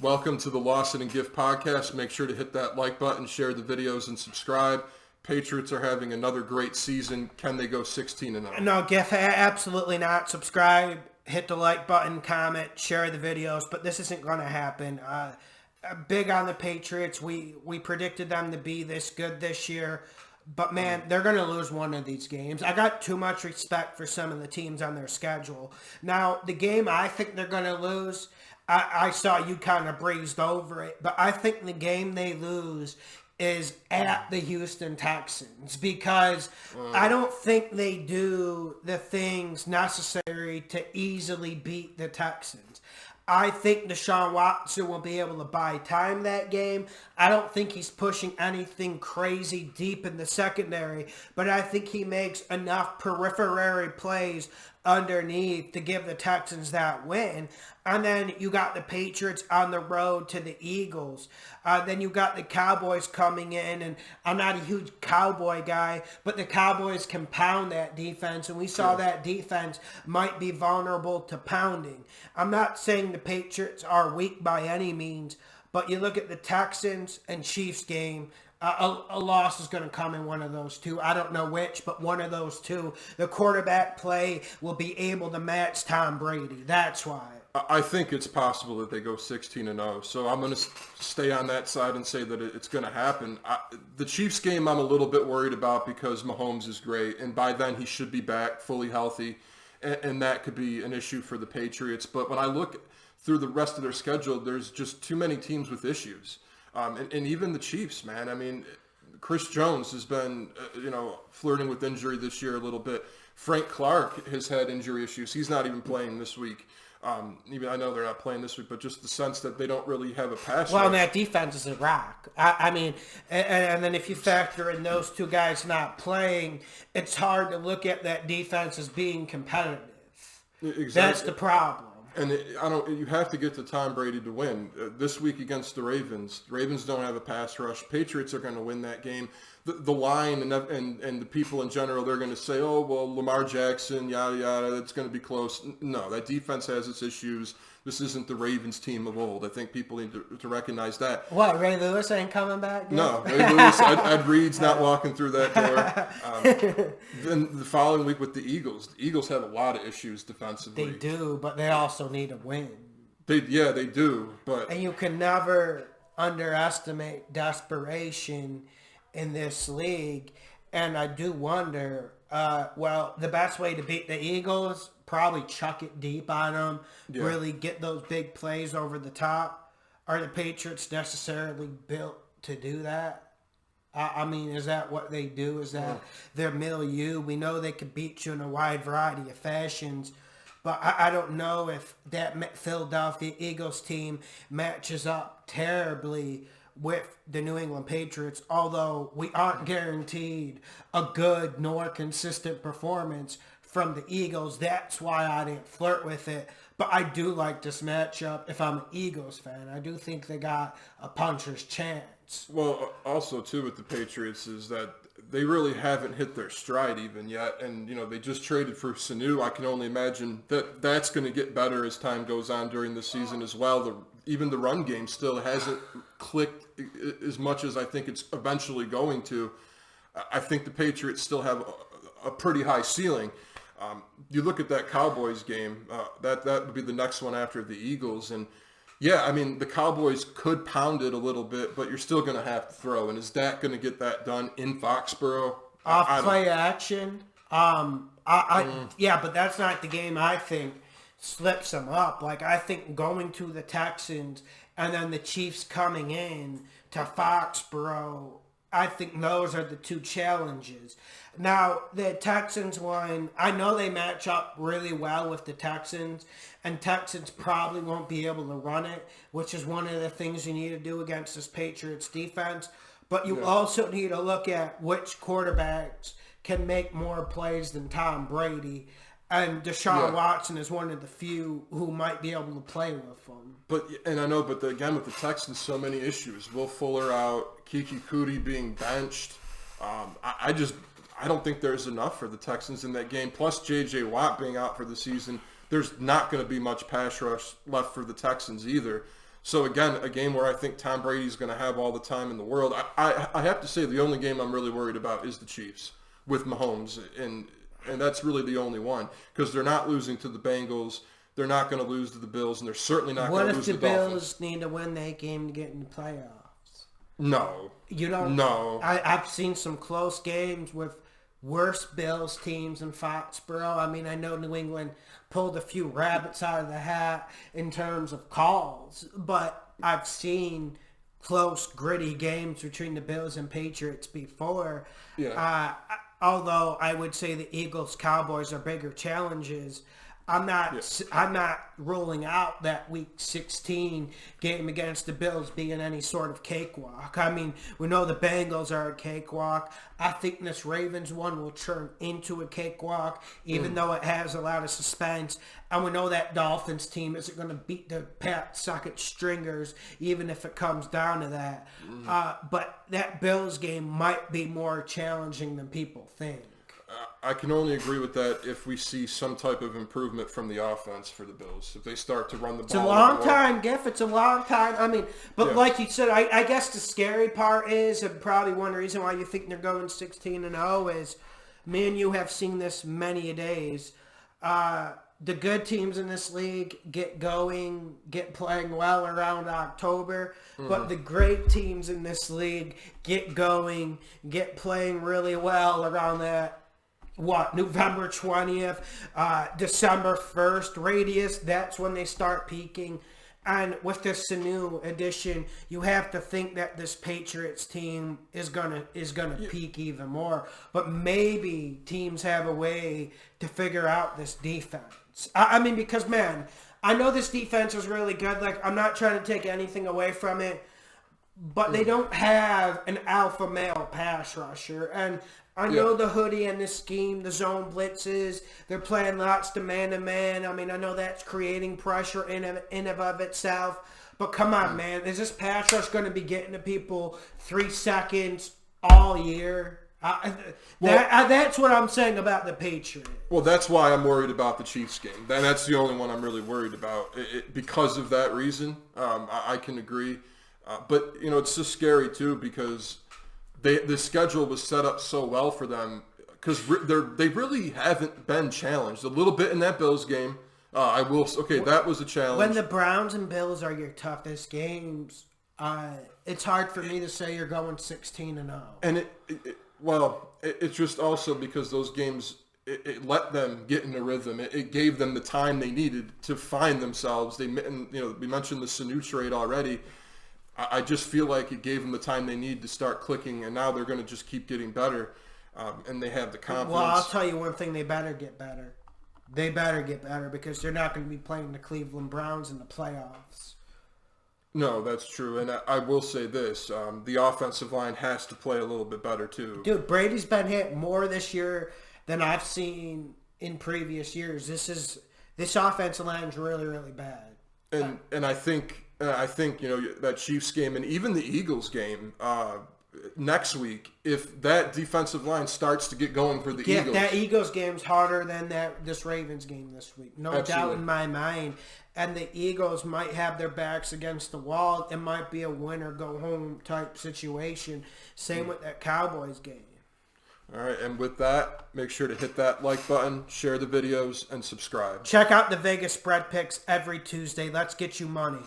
Welcome to the Lawson and Gift podcast. Make sure to hit that like button, share the videos, and subscribe. Patriots are having another great season. Can they go 16-0? No, Giff, absolutely not. Subscribe, hit the like button, comment, share the videos, but this isn't going to happen. Big on the Patriots. We predicted them to be this good this year, but man, they're going to lose one of these games. I got too much respect for some of the teams on their schedule. Now, the game I think they're going to lose, I saw you kind of breezed over it, but I think the game they lose is at the Houston Texans because I don't think they do the things necessary to easily beat the Texans. I think Deshaun Watson will be able to buy time that game. I don't think he's pushing anything crazy deep in the secondary, but I think he makes enough periphery plays underneath to give the Texans that win. And then you got the Patriots on the road to the Eagles. Then you got the Cowboys coming in, and I'm not a huge Cowboy guy, but the Cowboys can pound that defense, and we saw that defense might be vulnerable to pounding. I'm not saying the Patriots are weak by any means, but you look at the Texans and Chiefs game, a loss is going to come in one of those two. I don't know which, but one of those two. The quarterback play will be able to match Tom Brady. That's why. I think it's possible that they go 16-0. So I'm going to stay on that side and say that it's going to happen. The Chiefs game I'm a little bit worried about because Mahomes is great, and by then he should be back fully healthy, and that could be an issue for the Patriots. But when I look through the rest of their schedule, there's just too many teams with issues. And even the Chiefs, man. I mean, Chris Jones has been, flirting with injury this year a little bit. Frank Clark has had injury issues. He's not even playing this week. Even I know they're not playing this week, but just the sense that they don't really have a pass rush. Well, and that defense is a rock. I mean, and then if you factor in those two guys not playing, it's hard to look at that defense as being competitive. Exactly. That's the problem. And you have to get to Tom Brady to win. This week against the Ravens don't have a pass rush. Patriots are going to win that game. The line and the people in general, they're going to say, oh, well, Lamar Jackson, yada, yada, it's going to be close. No, that defense has its issues. This isn't the Ravens team of old. I think people need to recognize that. What, Ray Lewis ain't coming back? Dude? No, Ray Lewis, Ed Reed's not walking through that door. Then the following week with the Eagles have a lot of issues defensively. They do, but they also need a win. They do. But and you can never underestimate desperation in this league. And I do wonder, the best way to beat the Eagles, probably chuck it deep on them, really get those big plays over the top. Are the Patriots necessarily built to do that? I mean, is that what they do? Is that their milieu? We know they can beat you in a wide variety of fashions, but I don't know if that Philadelphia Eagles team matches up terribly with the New England Patriots, although we aren't guaranteed a good nor consistent performance from the Eagles. That's why I didn't flirt with it. But I do like this matchup if I'm an Eagles fan. I do think they got a puncher's chance. Well, also, too, with the Patriots is that they really haven't hit their stride even yet. And, they just traded for Sanu. I can only imagine that that's going to get better as time goes on during the season as well. Even the run game still hasn't clicked as much as I think it's eventually going to. I think the Patriots still have a pretty high ceiling. You look at that Cowboys game, that would be the next one after the Eagles. And, the Cowboys could pound it a little bit, but you're still going to have to throw. And is Dak going to get that done in Foxborough? Off play action? But that's not the game I think slips them up. Like, I think going to the Texans and then the Chiefs coming in to Foxborough, I think those are the two challenges. Now, the Texans one, I know they match up really well with the Texans, and Texans probably won't be able to run it, which is one of the things you need to do against this Patriots defense. But you also need to look at which quarterbacks can make more plays than Tom Brady. And Deshaun Watson is one of the few who might be able to play with them. But again, with the Texans, so many issues. Will Fuller out, Kiki Kuti being benched. I don't think there's enough for the Texans in that game. Plus, J.J. Watt being out for the season, there's not going to be much pass rush left for the Texans either. So again, a game where I think Tom Brady's going to have all the time in the world. I have to say the only game I'm really worried about is the Chiefs with Mahomes, and that's really the only one because they're not losing to the Bengals. They're not going to lose to the Bills, and they're certainly not going to lose to the Dolphins. What if the Bills need to win that game to get in the playoffs? No. You don't. No. I've seen some close games with worse Bills teams in Foxborough. I mean, I know New England pulled a few rabbits out of the hat in terms of calls, but I've seen close, gritty games between the Bills and Patriots before. Yeah. Although I would say the Eagles-Cowboys are bigger challenges, I'm not ruling out that Week 16 game against the Bills being any sort of cakewalk. I mean, we know the Bengals are a cakewalk. I think this Ravens one will turn into a cakewalk, even though it has a lot of suspense. And we know that Dolphins team isn't going to beat the Pat Suckett Stringers, even if it comes down to that. But that Bills game might be more challenging than people think. I can only agree with that if we see some type of improvement from the offense for the Bills. If they start to run the ball. It's a long time, Giff. It's a long time. I mean, but like you said, I guess the scary part is, and probably one reason why you think they're going 16-0 is, me and you have seen this many a days. The good teams in this league get going, get playing well around October, but the great teams in this league get going, get playing really well around that. November 20th, December 1st radius, that's when they start peaking. And with this Sanu addition, you have to think that this Patriots team is gonna peak even more. But maybe teams have a way to figure out this defense. I mean, because, man, I know this defense is really good. Like, I'm not trying to take anything away from it, but they don't have an alpha male pass rusher. And I know the hoodie and the scheme, the zone blitzes, they're playing lots to man-to-man. I mean, I know that's creating pressure in and of itself. But come on, man. Is this pass rush going to be getting to people 3 seconds all year? That's what I'm saying about the Patriots. Well, that's why I'm worried about the Chiefs game. That's the only one I'm really worried about. Because of that reason, I can agree. But, it's just scary, too, because the schedule was set up so well for them because they really haven't been challenged. A little bit in that Bills game. That was a challenge. When the Browns and Bills are your toughest games, it's hard for me to say you're going 16-0. And it's just also because those games, it let them get in a rhythm. It gave them the time they needed to find themselves. We mentioned the Sanu trade already. I just feel like it gave them the time they need to start clicking, and now they're going to just keep getting better, and they have the confidence. Well, I'll tell you one thing, they better get better. They better get better because they're not going to be playing the Cleveland Browns in the playoffs. No, that's true, and I will say this. The offensive line has to play a little bit better, too. Dude, Brady's been hit more this year than I've seen in previous years. This offensive line is really, really bad. And I think that Chiefs game and even the Eagles game next week, if that defensive line starts to get going for the Eagles. That Eagles game's harder than this Ravens game this week. No doubt in my mind. And the Eagles might have their backs against the wall. It might be a win or go home type situation. Same with that Cowboys game. All right, and with that, make sure to hit that like button, share the videos, and subscribe. Check out the Vegas spread picks every Tuesday. Let's get you money.